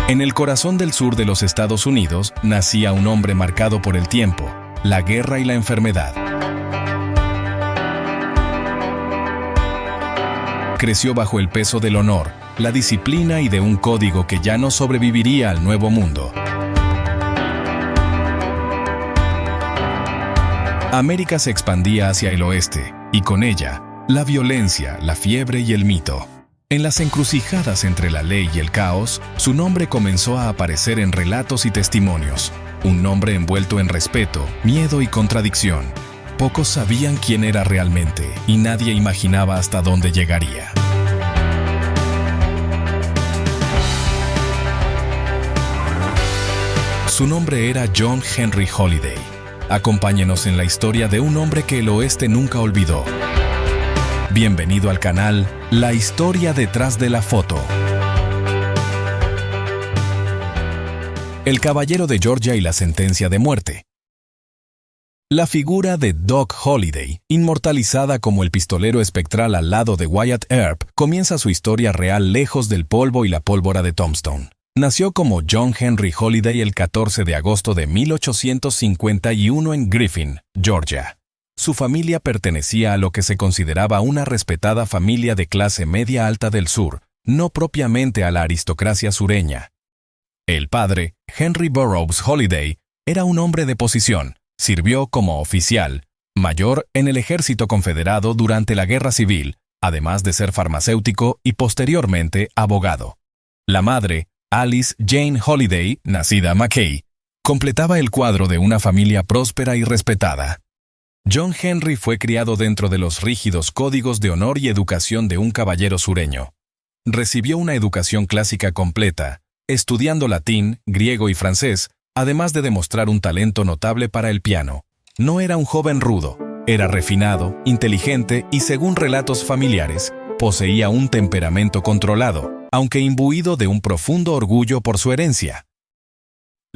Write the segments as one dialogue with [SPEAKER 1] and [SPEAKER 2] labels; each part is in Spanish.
[SPEAKER 1] En el corazón del sur de los Estados Unidos nacía un hombre marcado por el tiempo, la guerra y la enfermedad. Creció bajo el peso del honor, la disciplina y de un código que ya no sobreviviría al nuevo mundo. América se expandía hacia el oeste, y con ella, la violencia, la fiebre y el mito. En las encrucijadas entre la ley y el caos, su nombre comenzó a aparecer en relatos y testimonios. Un nombre envuelto en respeto, miedo y contradicción. Pocos sabían quién era realmente, y nadie imaginaba hasta dónde llegaría. Su nombre era John Henry Holiday. Acompáñenos en la historia de un hombre que el oeste nunca olvidó. Bienvenido al canal La Historia Detrás de la Foto. El caballero de Georgia y la sentencia de muerte. La figura de Doc Holliday, inmortalizada como el pistolero espectral al lado de Wyatt Earp, comienza su historia real lejos del polvo y la pólvora de Tombstone. Nació como John Henry Holiday el 14 de agosto de 1851 en Griffin, Georgia. Su familia pertenecía a lo que se consideraba una respetada familia de clase media alta del sur, no propiamente a la aristocracia sureña. El padre, Henry Burroughs Holiday, era un hombre de posición. Sirvió como oficial, mayor en el ejército confederado durante la Guerra Civil, además de ser farmacéutico y posteriormente abogado. La madre, Alice Jane Holiday, nacida McKay, completaba el cuadro de una familia próspera y respetada. John Henry fue criado dentro de los rígidos códigos de honor y educación de un caballero sureño. Recibió una educación clásica completa, estudiando latín, griego y francés, además de demostrar un talento notable para el piano. No era un joven rudo, era refinado, inteligente y, según relatos familiares, poseía un temperamento controlado, aunque imbuido de un profundo orgullo por su herencia.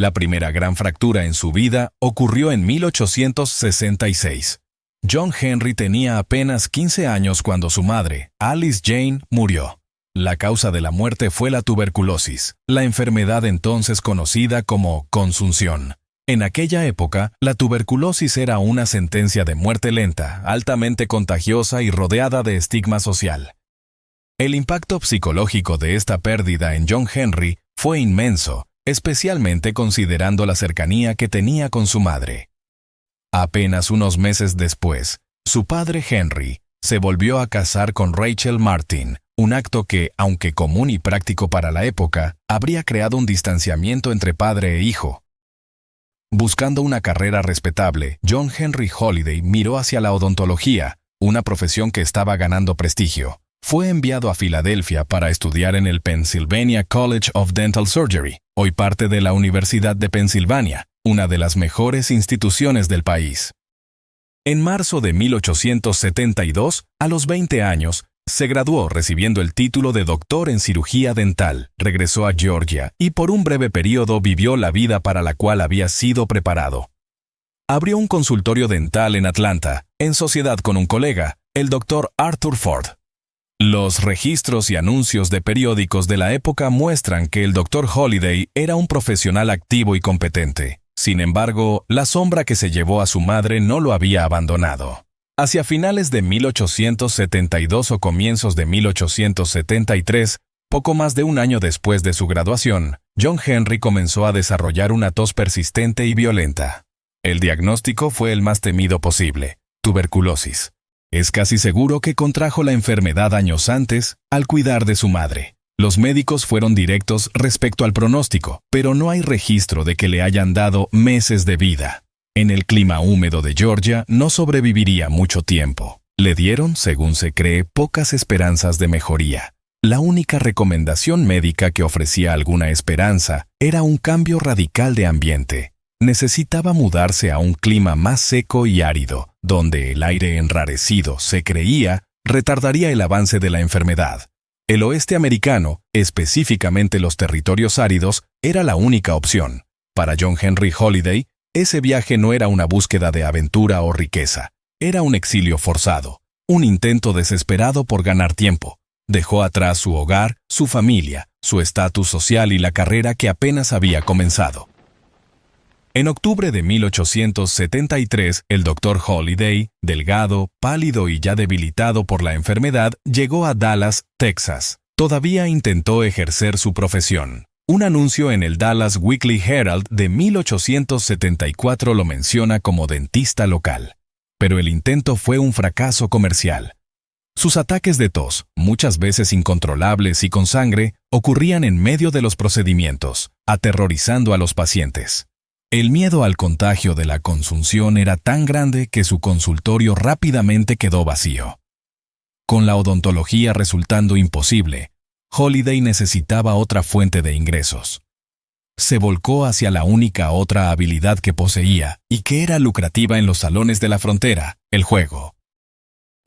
[SPEAKER 1] La primera gran fractura en su vida ocurrió en 1866. John Henry tenía apenas 15 años cuando su madre, Alice Jane, murió. La causa de la muerte fue la tuberculosis, la enfermedad entonces conocida como consunción. En aquella época, la tuberculosis era una sentencia de muerte lenta, altamente contagiosa y rodeada de estigma social. El impacto psicológico de esta pérdida en John Henry fue inmenso, especialmente considerando la cercanía que tenía con su madre. Apenas unos meses después, su padre Henry se volvió a casar con Rachel Martin, un acto que, aunque común y práctico para la época, habría creado un distanciamiento entre padre e hijo. Buscando una carrera respetable, John Henry Holiday miró hacia la odontología, una profesión que estaba ganando prestigio. Fue enviado a Filadelfia para estudiar en el Pennsylvania College of Dental Surgery, hoy parte de la Universidad de Pensilvania, una de las mejores instituciones del país. En marzo de 1872, a los 20 años, se graduó recibiendo el título de doctor en cirugía dental, regresó a Georgia y por un breve periodo vivió la vida para la cual había sido preparado. Abrió un consultorio dental en Atlanta, en sociedad con un colega, el doctor Arthur Ford. Los registros y anuncios de periódicos de la época muestran que el Dr. Holiday era un profesional activo y competente. Sin embargo, la sombra que se llevó a su madre no lo había abandonado. Hacia finales de 1872 o comienzos de 1873, poco más de un año después de su graduación, John Henry comenzó a desarrollar una tos persistente y violenta. El diagnóstico fue el más temido posible: tuberculosis. Es casi seguro que contrajo la enfermedad años antes, al cuidar de su madre. Los médicos fueron directos respecto al pronóstico, pero no hay registro de que le hayan dado meses de vida. En el clima húmedo de Georgia no sobreviviría mucho tiempo. Le dieron, según se cree, pocas esperanzas de mejoría. La única recomendación médica que ofrecía alguna esperanza era un cambio radical de ambiente. Necesitaba mudarse a un clima más seco y árido, donde el aire enrarecido, se creía, retardaría el avance de la enfermedad. El oeste americano, específicamente los territorios áridos, era la única opción. Para John Henry Holiday, ese viaje no era una búsqueda de aventura o riqueza, era un exilio forzado, un intento desesperado por ganar tiempo. Dejó atrás su hogar, su familia, su estatus social y la carrera que apenas había comenzado. En octubre de 1873, el Dr. Holliday, delgado, pálido y ya debilitado por la enfermedad, llegó a Dallas, Texas. Todavía intentó ejercer su profesión. Un anuncio en el Dallas Weekly Herald de 1874 lo menciona como dentista local. Pero el intento fue un fracaso comercial. Sus ataques de tos, muchas veces incontrolables y con sangre, ocurrían en medio de los procedimientos, aterrorizando a los pacientes. El miedo al contagio de la consunción era tan grande que su consultorio rápidamente quedó vacío. Con la odontología resultando imposible, Holliday necesitaba otra fuente de ingresos. Se volcó hacia la única otra habilidad que poseía y que era lucrativa en los salones de la frontera, el juego.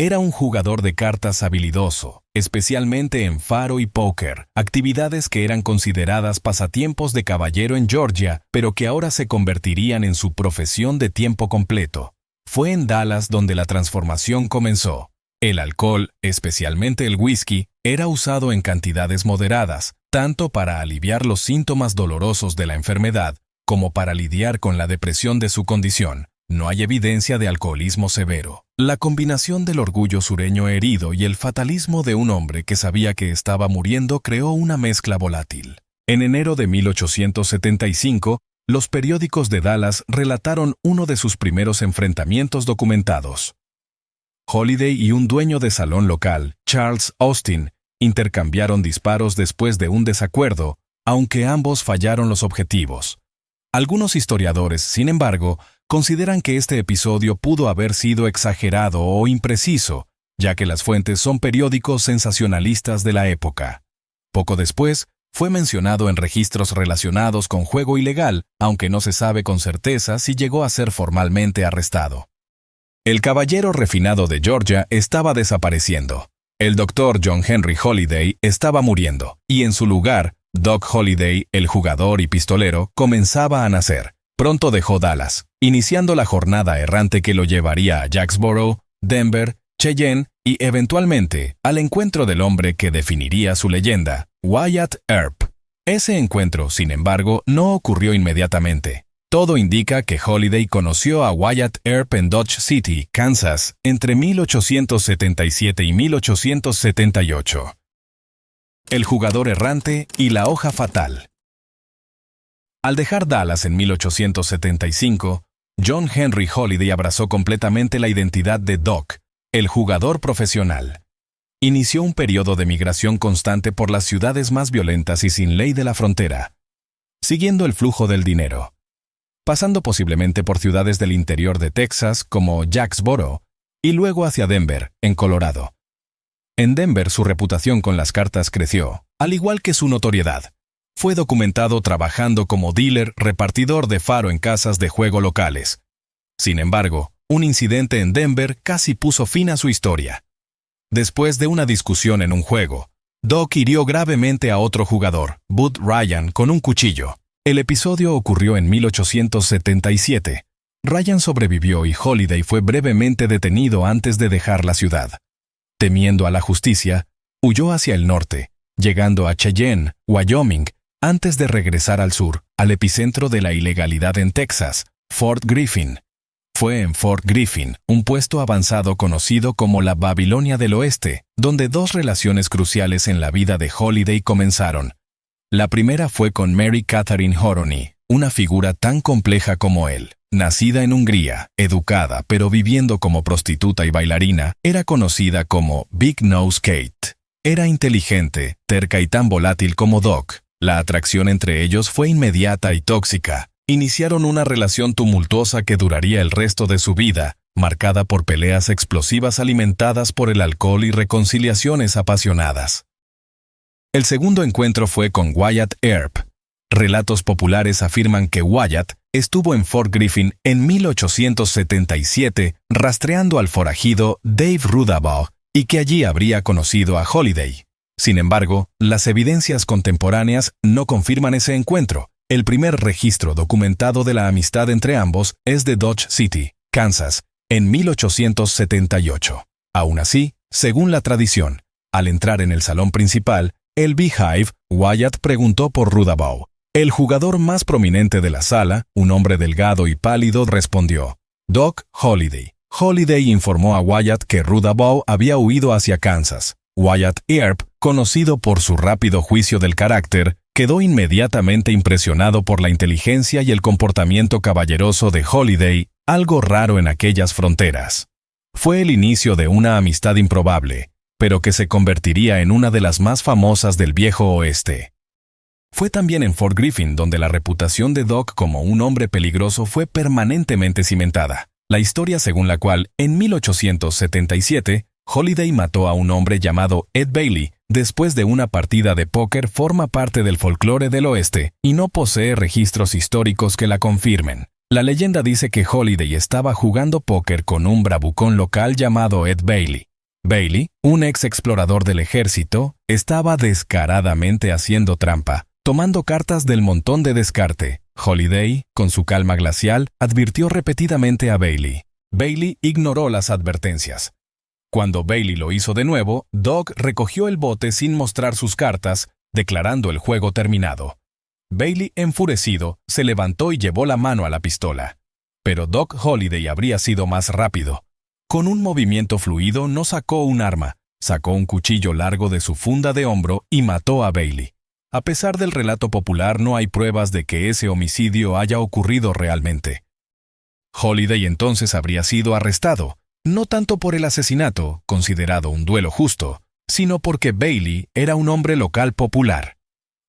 [SPEAKER 1] Era un jugador de cartas habilidoso, especialmente en faro y póker, actividades que eran consideradas pasatiempos de caballero en Georgia, pero que ahora se convertirían en su profesión de tiempo completo. Fue en Dallas donde la transformación comenzó. El alcohol, especialmente el whisky, era usado en cantidades moderadas, tanto para aliviar los síntomas dolorosos de la enfermedad, como para lidiar con la depresión de su condición. No hay evidencia de alcoholismo severo. La combinación del orgullo sureño herido y el fatalismo de un hombre que sabía que estaba muriendo creó una mezcla volátil. En enero de 1875, los periódicos de Dallas relataron uno de sus primeros enfrentamientos documentados. Holliday y un dueño de salón local, Charles Austin, intercambiaron disparos después de un desacuerdo, aunque ambos fallaron los objetivos. Algunos historiadores, sin embargo, consideran que este episodio pudo haber sido exagerado o impreciso, ya que las fuentes son periódicos sensacionalistas de la época. Poco después, fue mencionado en registros relacionados con juego ilegal, aunque no se sabe con certeza si llegó a ser formalmente arrestado. El caballero refinado de Georgia estaba desapareciendo. El Dr. John Henry Holliday estaba muriendo, y en su lugar, Doc Holliday, el jugador y pistolero, comenzaba a nacer. Pronto dejó Dallas, iniciando la jornada errante que lo llevaría a Jacksboro, Denver, Cheyenne y, eventualmente, al encuentro del hombre que definiría su leyenda, Wyatt Earp. Ese encuentro, sin embargo, no ocurrió inmediatamente. Todo indica que Holliday conoció a Wyatt Earp en Dodge City, Kansas, entre 1877 y 1878. El jugador errante y la hoja fatal. Al dejar Dallas en 1875, John Henry Holliday abrazó completamente la identidad de Doc, el jugador profesional. Inició un periodo de migración constante por las ciudades más violentas y sin ley de la frontera, siguiendo el flujo del dinero, pasando posiblemente por ciudades del interior de Texas como Jacksboro y luego hacia Denver, en Colorado. En Denver su reputación con las cartas creció, al igual que su notoriedad. Fue documentado trabajando como dealer repartidor de faro en casas de juego locales. Sin embargo, un incidente en Denver casi puso fin a su historia. Después de una discusión en un juego, Doc hirió gravemente a otro jugador, Bud Ryan, con un cuchillo. El episodio ocurrió en 1877. Ryan sobrevivió y Holliday fue brevemente detenido antes de dejar la ciudad. Temiendo a la justicia, huyó hacia el norte, llegando a Cheyenne, Wyoming, antes de regresar al sur, al epicentro de la ilegalidad en Texas, Fort Griffin. Fue en Fort Griffin, un puesto avanzado conocido como la Babilonia del Oeste, donde dos relaciones cruciales en la vida de Holliday comenzaron. La primera fue con Mary Catherine Horony, una figura tan compleja como él. Nacida en Hungría, educada pero viviendo como prostituta y bailarina, era conocida como Big Nose Kate. Era inteligente, terca y tan volátil como Doc. La atracción entre ellos fue inmediata y tóxica. Iniciaron una relación tumultuosa que duraría el resto de su vida, marcada por peleas explosivas alimentadas por el alcohol y reconciliaciones apasionadas. El segundo encuentro fue con Wyatt Earp. Relatos populares afirman que Wyatt estuvo en Fort Griffin en 1877 rastreando al forajido Dave Rudabaugh y que allí habría conocido a Holliday. Sin embargo, las evidencias contemporáneas no confirman ese encuentro. El primer registro documentado de la amistad entre ambos es de Dodge City, Kansas, en 1878. Aún así, según la tradición, al entrar en el salón principal, El Beehive, Wyatt preguntó por Rudabaugh. El jugador más prominente de la sala, un hombre delgado y pálido, respondió: Doc Holliday. Holliday informó a Wyatt que Rudabaugh había huido hacia Kansas. Wyatt Earp, conocido por su rápido juicio del carácter, quedó inmediatamente impresionado por la inteligencia y el comportamiento caballeroso de Holliday, algo raro en aquellas fronteras. Fue el inicio de una amistad improbable, pero que se convertiría en una de las más famosas del viejo oeste. Fue también en Fort Griffin donde la reputación de Doc como un hombre peligroso fue permanentemente cimentada. La historia según la cual, en 1877, Holliday mató a un hombre llamado Ed Bailey después de una partida de póker forma parte del folclore del oeste y no posee registros históricos que la confirmen. La leyenda dice que Holliday estaba jugando póker con un bravucón local llamado Ed Bailey. Bailey, un ex explorador del ejército, estaba descaradamente haciendo trampa, tomando cartas del montón de descarte. Holliday, con su calma glacial, advirtió repetidamente a Bailey. Bailey ignoró las advertencias. Cuando Bailey lo hizo de nuevo, Doc recogió el bote sin mostrar sus cartas, declarando el juego terminado. Bailey, enfurecido, se levantó y llevó la mano a la pistola. Pero Doc Holliday habría sido más rápido. Con un movimiento fluido no sacó un arma, sacó un cuchillo largo de su funda de hombro y mató a Bailey. A pesar del relato popular, no hay pruebas de que ese homicidio haya ocurrido realmente. Holliday entonces habría sido arrestado, no tanto por el asesinato, considerado un duelo justo, sino porque Bailey era un hombre local popular.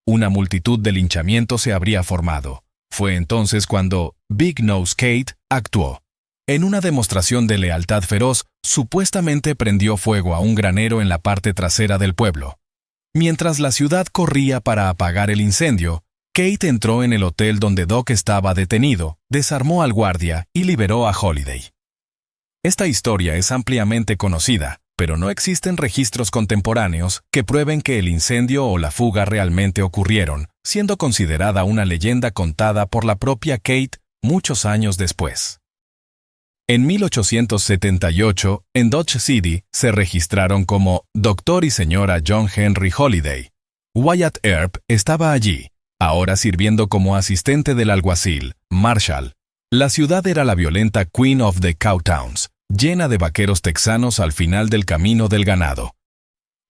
[SPEAKER 1] Una multitud de linchamientos se habría formado. Fue entonces cuando Big Nose Kate actuó. En una demostración de lealtad feroz, supuestamente prendió fuego a un granero en la parte trasera del pueblo. Mientras la ciudad corría para apagar el incendio, Kate entró en el hotel donde Doc estaba detenido, desarmó al guardia y liberó a Holliday. Esta historia es ampliamente conocida, pero no existen registros contemporáneos que prueben que el incendio o la fuga realmente ocurrieron, siendo considerada una leyenda contada por la propia Kate muchos años después. En 1878, en Dodge City, se registraron como Dr. y Señora John Henry Holliday. Wyatt Earp estaba allí, ahora sirviendo como asistente del alguacil, Marshall. La ciudad era la violenta Queen of the Cowtowns, llena de vaqueros texanos al final del camino del ganado.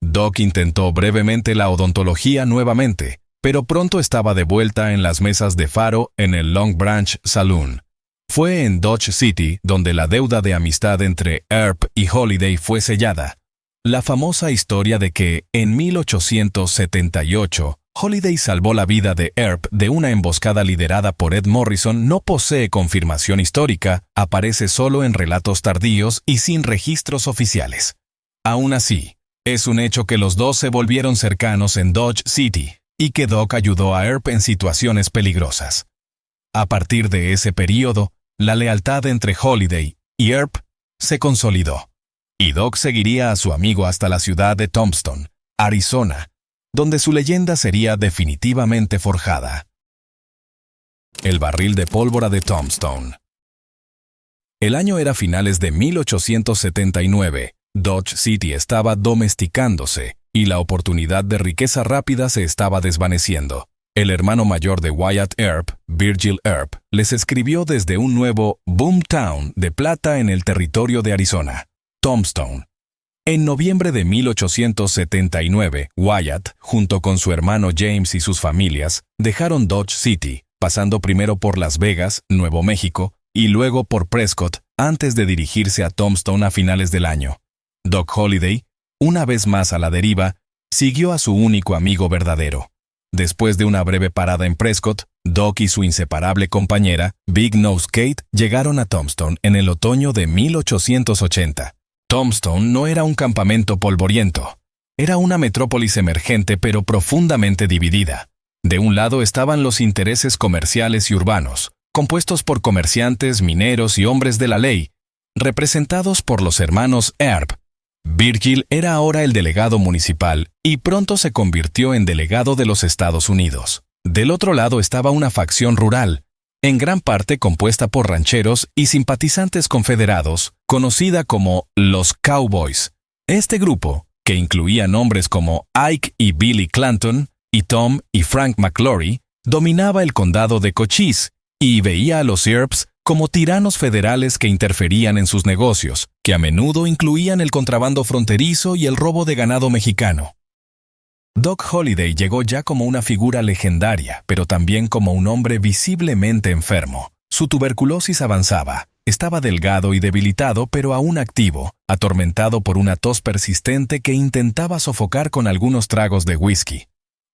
[SPEAKER 1] Doc intentó brevemente la odontología nuevamente, pero pronto estaba de vuelta en las mesas de faro en el Long Branch Saloon. Fue en Dodge City donde la deuda de amistad entre Earp y Holliday fue sellada. La famosa historia de que, en 1878, Holliday salvó la vida de Earp de una emboscada liderada por Ed Morrison no posee confirmación histórica, aparece solo en relatos tardíos y sin registros oficiales. Aún así, es un hecho que los dos se volvieron cercanos en Dodge City y que Doc ayudó a Earp en situaciones peligrosas. A partir de ese período, la lealtad entre Holliday y Earp se consolidó, y Doc seguiría a su amigo hasta la ciudad de Tombstone, Arizona, donde su leyenda sería definitivamente forjada. El barril de pólvora de Tombstone. El año era finales de 1879, Dodge City estaba domesticándose, y la oportunidad de riqueza rápida se estaba desvaneciendo. El hermano mayor de Wyatt Earp, Virgil Earp, les escribió desde un nuevo boomtown de plata en el territorio de Arizona, Tombstone. En noviembre de 1879, Wyatt, junto con su hermano James y sus familias, dejaron Dodge City, pasando primero por Las Vegas, Nuevo México, y luego por Prescott, antes de dirigirse a Tombstone a finales del año. Doc Holliday, una vez más a la deriva, siguió a su único amigo verdadero. Después de una breve parada en Prescott, Doc y su inseparable compañera, Big Nose Kate, llegaron a Tombstone en el otoño de 1880. Tombstone no era un campamento polvoriento. Era una metrópolis emergente pero profundamente dividida. De un lado estaban los intereses comerciales y urbanos, compuestos por comerciantes, mineros y hombres de la ley, representados por los hermanos Earp. Virgil era ahora el delegado municipal y pronto se convirtió en delegado de los Estados Unidos. Del otro lado estaba una facción rural, en gran parte compuesta por rancheros y simpatizantes confederados, conocida como los Cowboys. Este grupo, que que incluía nombres como Ike y Billy Clanton, y Tom y Frank McClory, dominaba el condado de Cochise y veía a los Earps como tiranos federales que interferían en sus negocios, que a menudo incluían el contrabando fronterizo y el robo de ganado mexicano. Doc Holliday llegó ya como una figura legendaria, pero también como un hombre visiblemente enfermo. Su tuberculosis avanzaba, estaba delgado y debilitado, pero aún activo, atormentado por una tos persistente que intentaba sofocar con algunos tragos de whisky.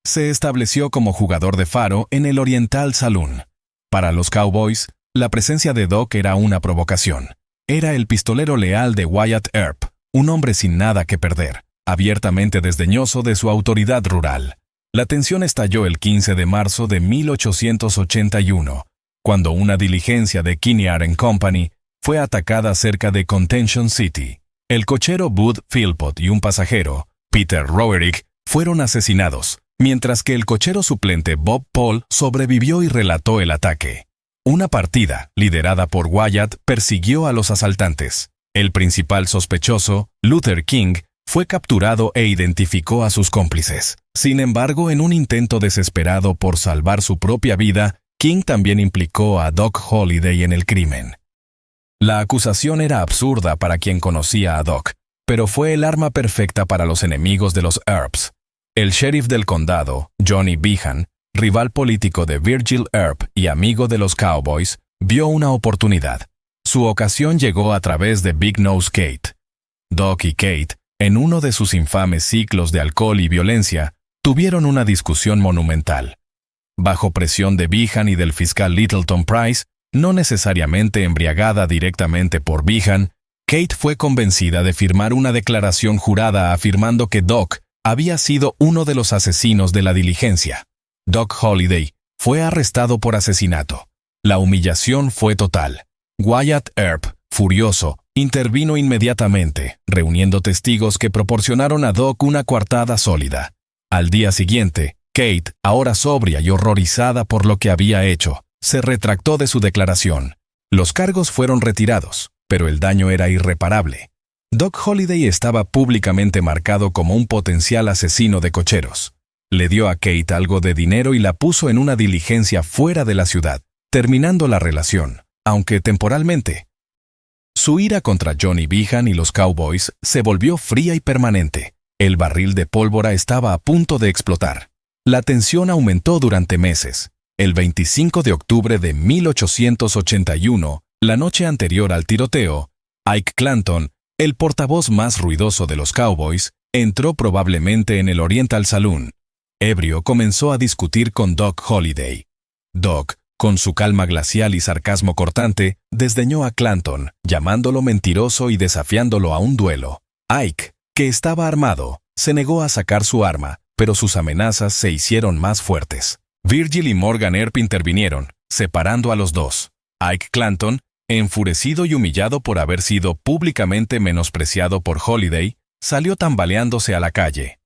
[SPEAKER 1] Se estableció como jugador de faro en el Oriental Saloon. Para los Cowboys, la presencia de Doc era una provocación. Era el pistolero leal de Wyatt Earp, un hombre sin nada que perder, abiertamente desdeñoso de su autoridad rural. La tensión estalló el 15 de marzo de 1881, cuando una diligencia de Kinnear & Company fue atacada cerca de Contention City. El cochero Bud Philpott y un pasajero, Peter Roerich, fueron asesinados, mientras que el cochero suplente Bob Paul sobrevivió y relató el ataque. Una partida, liderada por Wyatt, persiguió a los asaltantes. El principal sospechoso, Luther King, fue capturado e identificó a sus cómplices. Sin embargo, en un intento desesperado por salvar su propia vida, King también implicó a Doc Holliday en el crimen. La acusación era absurda para quien conocía a Doc, pero fue el arma perfecta para los enemigos de los Earps. El sheriff del condado, Johnny Behan, rival político de Virgil Earp y amigo de los Cowboys, vio una oportunidad. Su ocasión llegó a través de Big Nose Kate. Doc y Kate, en uno de sus infames ciclos de alcohol y violencia, tuvieron una discusión monumental. Bajo presión de Behan y del fiscal Littleton Price, no necesariamente embriagada directamente por Behan, Kate fue convencida de firmar una declaración jurada afirmando que Doc había sido uno de los asesinos de la diligencia. Doc Holliday fue arrestado por asesinato. La humillación fue total. Wyatt Earp, furioso, intervino inmediatamente, reuniendo testigos que proporcionaron a Doc una coartada sólida. Al día siguiente, Kate, ahora sobria y horrorizada por lo que había hecho, se retractó de su declaración. Los cargos fueron retirados, pero el daño era irreparable. Doc Holliday estaba públicamente marcado como un potencial asesino de cocheros. Le dio a Kate algo de dinero y la puso en una diligencia fuera de la ciudad, terminando la relación, aunque temporalmente. Su ira contra Johnny Behan y los Cowboys se volvió fría y permanente. El barril de pólvora estaba a punto de explotar. La tensión aumentó durante meses. El 25 de octubre de 1881, la noche anterior al tiroteo, Ike Clanton, el portavoz más ruidoso de los Cowboys, entró probablemente en el Oriental Saloon. Ebrio, comenzó a discutir con Doc Holliday. Doc, con su calma glacial y sarcasmo cortante, desdeñó a Clanton, llamándolo mentiroso y desafiándolo a un duelo. Ike, que estaba armado, se negó a sacar su arma, pero sus amenazas se hicieron más fuertes. Virgil y Morgan Earp intervinieron, separando a los dos. Ike Clanton, enfurecido y humillado por haber sido públicamente menospreciado por Holliday, salió tambaleándose a la calle.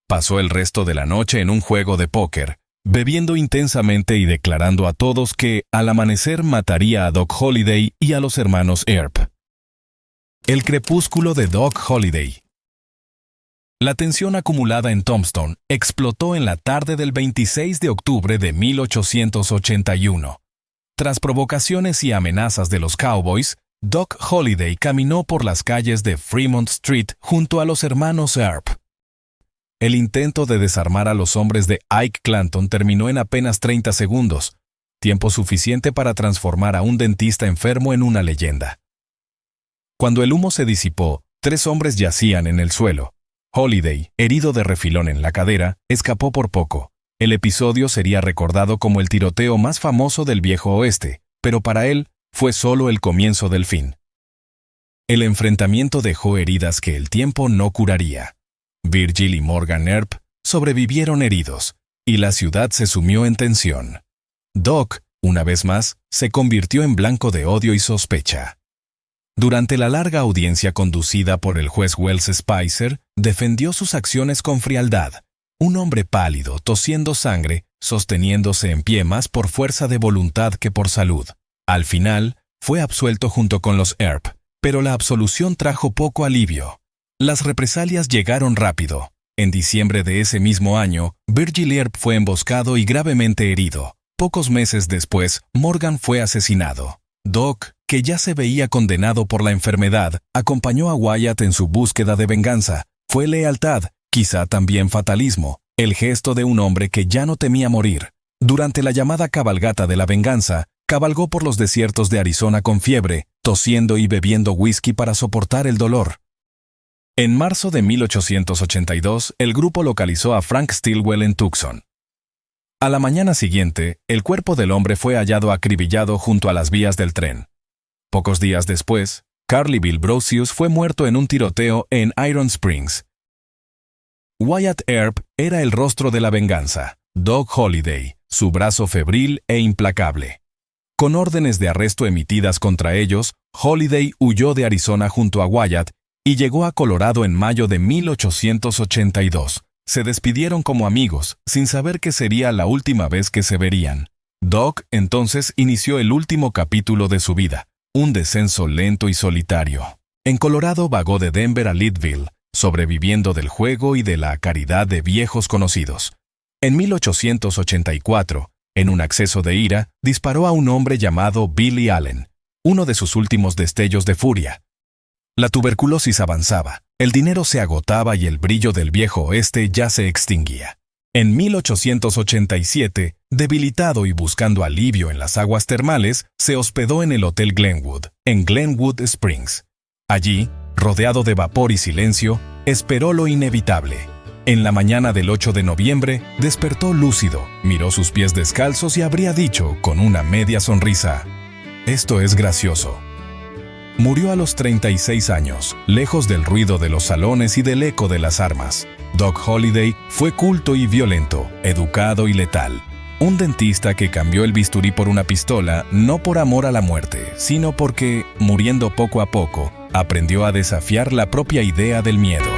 [SPEAKER 1] Pasó el resto de la noche en un juego de póker, bebiendo intensamente y declarando a todos que, al amanecer, mataría a Doc Holliday y a los hermanos Earp. El crepúsculo de Doc Holliday. La tensión acumulada en Tombstone explotó en la tarde del 26 de octubre de 1881. Tras provocaciones y amenazas de los Cowboys, Doc Holliday caminó por las calles de Fremont Street junto a los hermanos Earp. El intento de desarmar a los hombres de Ike Clanton terminó en apenas 30 segundos, tiempo suficiente para transformar a un dentista enfermo en una leyenda. Cuando el humo se disipó, 3 hombres yacían en el suelo. Holliday, herido de refilón en la cadera, escapó por poco. El episodio sería recordado como el tiroteo más famoso del Viejo Oeste, pero para él fue solo el comienzo del fin. El enfrentamiento dejó heridas que el tiempo no curaría. Virgil y Morgan Earp sobrevivieron heridos, y la ciudad se sumió en tensión. Doc, una vez más, se convirtió en blanco de odio y sospecha. Durante la larga audiencia conducida por el juez Wells Spicer, defendió sus acciones con frialdad. Un hombre pálido, tosiendo sangre, sosteniéndose en pie más por fuerza de voluntad que por salud. Al final, fue absuelto junto con los Earp, pero la absolución trajo poco alivio. Las represalias llegaron rápido. En diciembre de ese mismo año, Virgil Earp fue emboscado y gravemente herido. Pocos meses después, Morgan fue asesinado. Doc, que ya se veía condenado por la enfermedad, acompañó a Wyatt en su búsqueda de venganza. Fue lealtad, quizá también fatalismo, el gesto de un hombre que ya no temía morir. Durante la llamada cabalgata de la venganza, cabalgó por los desiertos de Arizona con fiebre, tosiendo y bebiendo whisky para soportar el dolor. En marzo de 1882, el grupo localizó a Frank Stilwell en Tucson. A la mañana siguiente, el cuerpo del hombre fue hallado acribillado junto a las vías del tren. Pocos días después, Carly Bill Brocius fue muerto en un tiroteo en Iron Springs. Wyatt Earp era el rostro de la venganza, Doc Holliday, su brazo febril e implacable. Con órdenes de arresto emitidas contra ellos, Holliday huyó de Arizona junto a Wyatt y llegó a Colorado en mayo de 1882. Se despidieron como amigos, sin saber que sería la última vez que se verían. Doc entonces inició el último capítulo de su vida, un descenso lento y solitario. En Colorado vagó de Denver a Leadville, sobreviviendo del juego y de la caridad de viejos conocidos. En 1884, en un acceso de ira, disparó a un hombre llamado Billy Allen, uno de sus últimos destellos de furia. La tuberculosis avanzaba, el dinero se agotaba y el brillo del viejo oeste ya se extinguía. En 1887, debilitado y buscando alivio en las aguas termales, se hospedó en el Hotel Glenwood, en Glenwood Springs. Allí, rodeado de vapor y silencio, esperó lo inevitable. En la mañana del 8 de noviembre, despertó lúcido, miró sus pies descalzos y habría dicho, con una media sonrisa, «Esto es gracioso». Murió a los 36 años, lejos del ruido de los salones y del eco de las armas. Doc Holliday fue culto y violento, educado y letal. Un dentista que cambió el bisturí por una pistola, no por amor a la muerte, sino porque, muriendo poco a poco, aprendió a desafiar la propia idea del miedo.